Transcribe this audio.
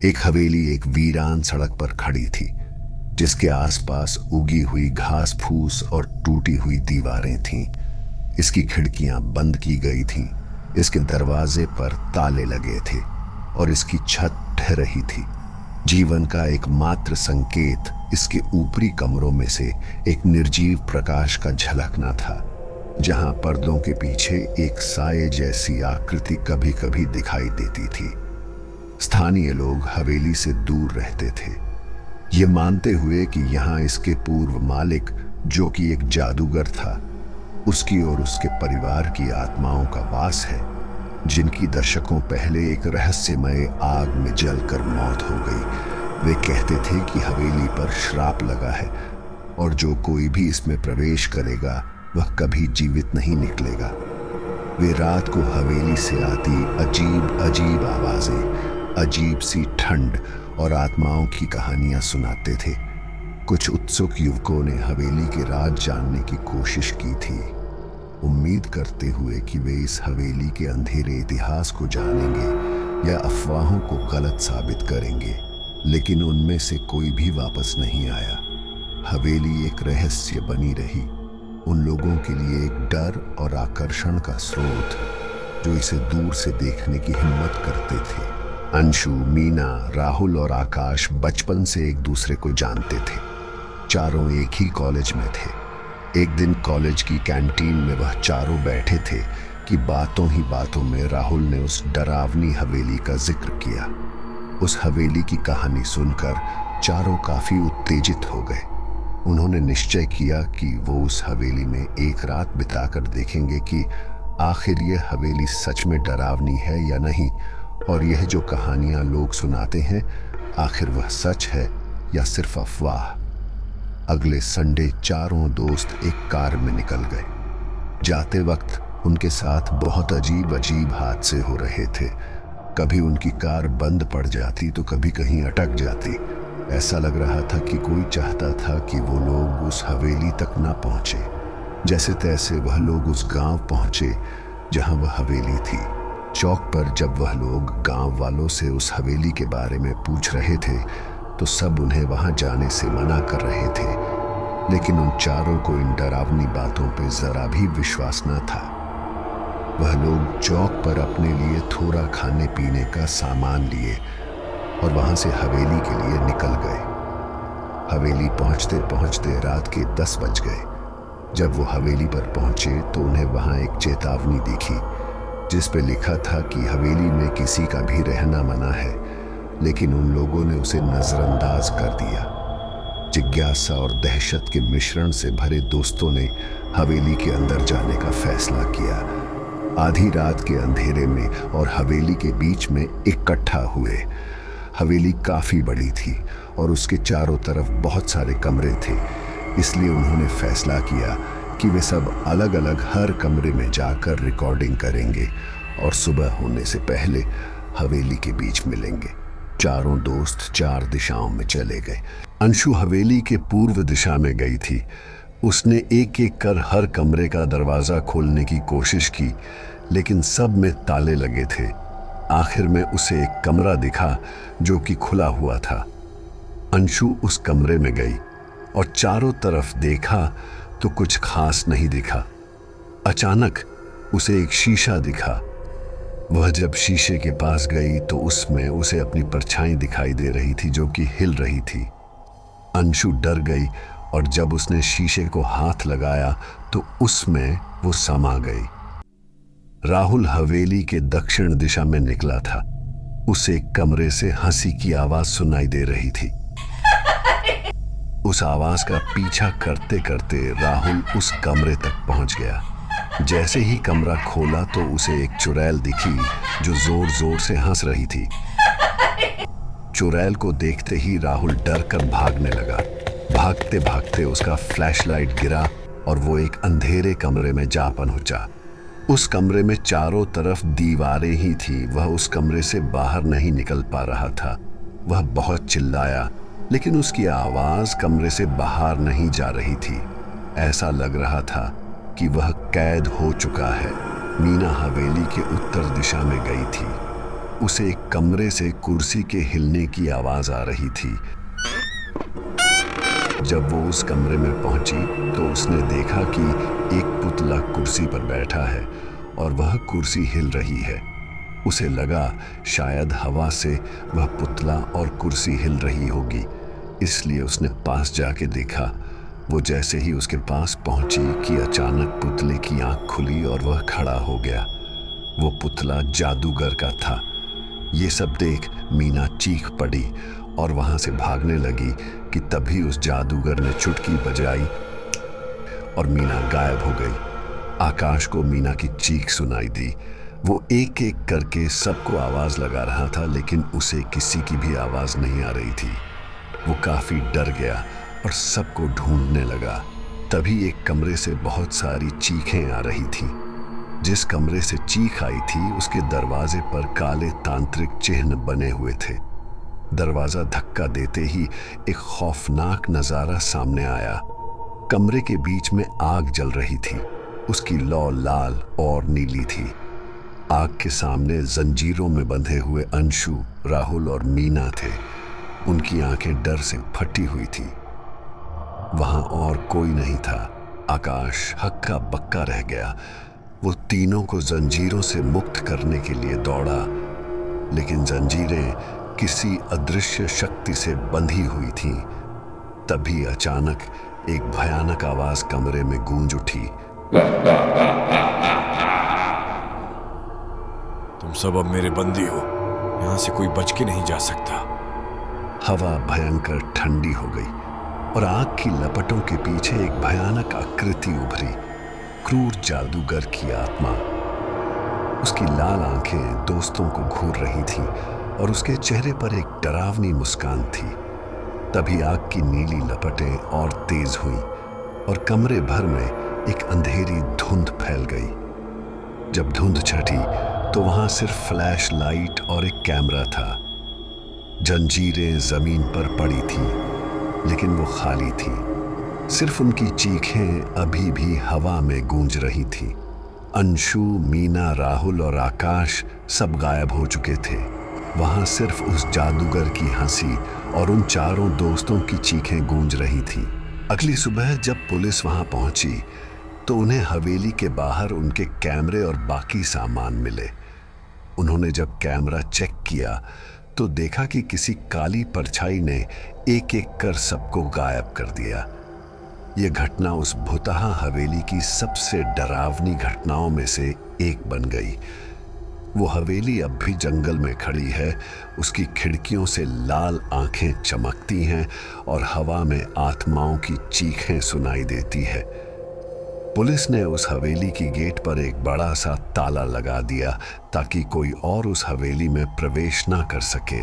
एक हवेली एक वीरान सड़क पर खड़ी थी, जिसके आसपास उगी हुई घास फूस और टूटी हुई दीवारें थीं। इसकी खिड़कियां बंद की गई थीं, इसके दरवाजे पर ताले लगे थे और इसकी छत ढह रही थी। जीवन का एकमात्र संकेत इसके ऊपरी कमरों में से एक निर्जीव प्रकाश का झलकना था, जहां पर्दों के पीछे एक साये जैसी आकृति कभी कभी दिखाई देती थी। स्थानीय लोग हवेली से दूर रहते थे, ये मानते हुए कि यहाँ इसके पूर्व मालिक, जो कि एक जादूगर था, उसकी और उसके परिवार की आत्माओं का वास है, जिनकी दशकों पहले एक रहस्यमय आग में जलकर मौत हो गई। वे कहते थे कि हवेली पर श्राप लगा है और जो कोई भी इसमें प्रवेश करेगा वह कभी जीवित नहीं निकलेगा। वे रात को हवेली से आती अजीब अजीब आवाजें, अजीब सी ठंड और आत्माओं की कहानियां सुनाते थे। कुछ उत्सुक युवकों ने हवेली के राज जानने की कोशिश की थी, उम्मीद करते हुए कि वे इस हवेली के अंधेरे इतिहास को जानेंगे या अफवाहों को गलत साबित करेंगे, लेकिन उनमें से कोई भी वापस नहीं आया। हवेली एक रहस्य बनी रही, उन लोगों के लिए एक डर और आकर्षण का स्रोत जो इसे दूर से देखने की हिम्मत करते थे। अंशु, मीना, राहुल और आकाश बचपन से एक दूसरे को जानते थे। चारों एक ही कॉलेज में थे। एक दिन कॉलेज की कैंटीन में वह चारों बैठे थे कि बातों ही बातों में राहुल ने उस डरावनी हवेली का जिक्र किया। उस हवेली की कहानी सुनकर चारों काफी उत्तेजित हो गए। उन्होंने निश्चय किया कि वो उस हवेली में एक रात बिताकर देखेंगे कि आखिर ये हवेली सच में डरावनी है या नहीं, और यह जो कहानियां लोग सुनाते हैं, आखिर वह सच है या सिर्फ अफवाह। अगले संडे चारों दोस्त एक कार में निकल गए। जाते वक्त उनके साथ बहुत अजीब अजीब हादसे हो रहे थे। कभी उनकी कार बंद पड़ जाती तो कभी कहीं अटक जाती। ऐसा लग रहा था कि कोई चाहता था कि वो लोग उस हवेली तक ना पहुंचे। जैसे तैसे वह लोग उस गांव पहुंचे जहां वह हवेली थी। चौक पर जब वह लोग गांव वालों से उस हवेली के बारे में पूछ रहे थे तो सब उन्हें वहां जाने से मना कर रहे थे, लेकिन उन चारों को इन डरावनी बातों पे जरा भी विश्वास न था। वह लोग चौक पर अपने लिए थोड़ा खाने पीने का सामान लिए और वहां से हवेली के लिए निकल गए। हवेली पहुंचते पहुंचते रात के 10 बज गए। जब वो हवेली पर पहुंचे तो उन्हें वहां एक चेतावनी दिखी, जिस पे लिखा था कि हवेली में किसी का भी रहना मना है, लेकिन उन लोगों ने उसे नजरअंदाज कर दिया। जिज्ञासा और दहशत के मिश्रण से भरे दोस्तों ने हवेली के अंदर जाने का फैसला किया। आधी रात के अंधेरे में और हवेली के बीच में इकट्ठा हुए। हवेली काफी बड़ी थी और उसके चारों तरफ बहुत सारे कमरे थे, इसलिए उन्होंने फैसला किया कि वे सब अलग अलग हर कमरे में जाकर रिकॉर्डिंग करेंगे और सुबह होने से पहले हवेली के बीच मिलेंगे। चारों दोस्त 4 दिशाओं में चले गए। अंशु हवेली के पूर्व दिशा में गई थी। उसने एक एक कर हर कमरे का दरवाजा खोलने की कोशिश की, लेकिन सब में ताले लगे थे। आखिर में उसे एक कमरा दिखा जो कि खुला हुआ था। अंशु उस कमरे में गई और चारों तरफ देखा तो कुछ खास नहीं दिखा। अचानक उसे एक शीशा दिखा। वह जब शीशे के पास गई तो उसमें उसे अपनी परछाई दिखाई दे रही थी जो कि हिल रही थी। अंशु डर गई और जब उसने शीशे को हाथ लगाया तो उसमें वो समा गई। राहुल हवेली के दक्षिण दिशा में निकला था। उसे कमरे से हंसी की आवाज सुनाई दे रही थी। उस आवाज का पीछा करते करते राहुल उस कमरे तक पहुंच गया। जैसे ही कमरा खोला तो उसे एक चुड़ैल दिखी जो जोर जोर से हंस रही थी। चुड़ैल को देखते ही राहुल डर कर भागने लगा। भागते भागते उसका फ्लैशलाइट गिरा और वो एक अंधेरे कमरे में जा पहुंचा। उस कमरे में चारों तरफ दीवारें ही थी। वह उस कमरे से बाहर नहीं निकल पा रहा था। वह बहुत चिल्लाया, लेकिन उसकी आवाज कमरे से बाहर नहीं जा रही थी। ऐसा लग रहा था कि वह कैद हो चुका है। मीना हवेली के उत्तर दिशा में गई थी। उसे एक कमरे से कुर्सी के हिलने की आवाज आ रही थी। जब वो उस कमरे में पहुंची तो उसने देखा कि एक पुतला कुर्सी पर बैठा है और वह कुर्सी हिल रही है। उसे लगा शायद हवा से वह पुतला और कुर्सी हिल रही होगी, इसलिए उसने पास जाके देखा। वो जैसे ही उसके पास पहुंची कि अचानक पुतले की आंख खुली और वह खड़ा हो गया। वो पुतला जादूगर का था। ये सब देख मीना चीख पड़ी और वहां से भागने लगी कि तभी उस जादूगर ने चुटकी बजाई और मीना गायब हो गई। आकाश को मीना की चीख सुनाई दी। वो एक एक करके सबको आवाज लगा रहा था, लेकिन उसे किसी की भी आवाज नहीं आ रही थी। वो काफी डर गया और सबको ढूंढने लगा। तभी एक कमरे से बहुत सारी चीखें आ रही थीं। जिस कमरे से चीख आई थी उसके दरवाजे पर काले तांत्रिक चिन्ह बने हुए थे। दरवाजा धक्का देते ही एक खौफनाक नजारा सामने आया। कमरे के बीच में आग जल रही थी। उसकी लौ लाल और नीली थी। आग के सामने जंजीरों में बंधे हुए अंशु, राहुल और मीना थे। उनकी आंखें डर से फटी हुई थी। वहां और कोई नहीं था। आकाश हक्का बक्का रह गया। वो तीनों को जंजीरों से मुक्त करने के लिए दौड़ा, लेकिन जंजीरें किसी अदृश्य शक्ति से बंधी हुई थीं। तभी अचानक एक भयानक आवाज कमरे में गूंज उठी। तुम सब अब मेरे बंदी हो। यहां से कोई बच के नहीं जा सकता। हवा भयंकर ठंडी हो गई और आग की लपटों के पीछे एक भयानक आकृति उभरी। क्रूर जादूगर की आत्मा। उसकी लाल आंखें दोस्तों को घूर रही थीं और उसके चेहरे पर एक डरावनी मुस्कान थी। तभी आग की नीली लपटें और तेज हुईं और कमरे भर में एक अंधेरी धुंध फैल गई। जब धुंध छटी तो वहां सिर्फ फ्लैश लाइट और एक कैमरा था। जंजीरें जमीन पर पड़ी थीं, लेकिन वो खाली थी। सिर्फ उनकी चीखें अभी भी हवा में गूंज रही थीं। अंशु, मीना, राहुल और आकाश सब गायब हो चुके थे। वहां सिर्फ उस जादूगर की हंसी और उन चारों दोस्तों की चीखें गूंज रही थीं। अगली सुबह जब पुलिस वहां पहुंची तो उन्हें हवेली के बाहर उनके कैमरे और बाकी सामान मिले। उन्होंने जब कैमरा चेक किया तो देखा कि किसी काली परछाई ने एक एक कर सबको गायब कर दिया। यह घटना उस भुतहा हवेली की सबसे डरावनी घटनाओं में से एक बन गई। वो हवेली अब भी जंगल में खड़ी है। उसकी खिड़कियों से लाल आंखें चमकती हैं और हवा में आत्माओं की चीखें सुनाई देती है। पुलिस ने उस हवेली की गेट पर एक बड़ा सा ताला लगा दिया ताकि कोई और उस हवेली में प्रवेश ना कर सके।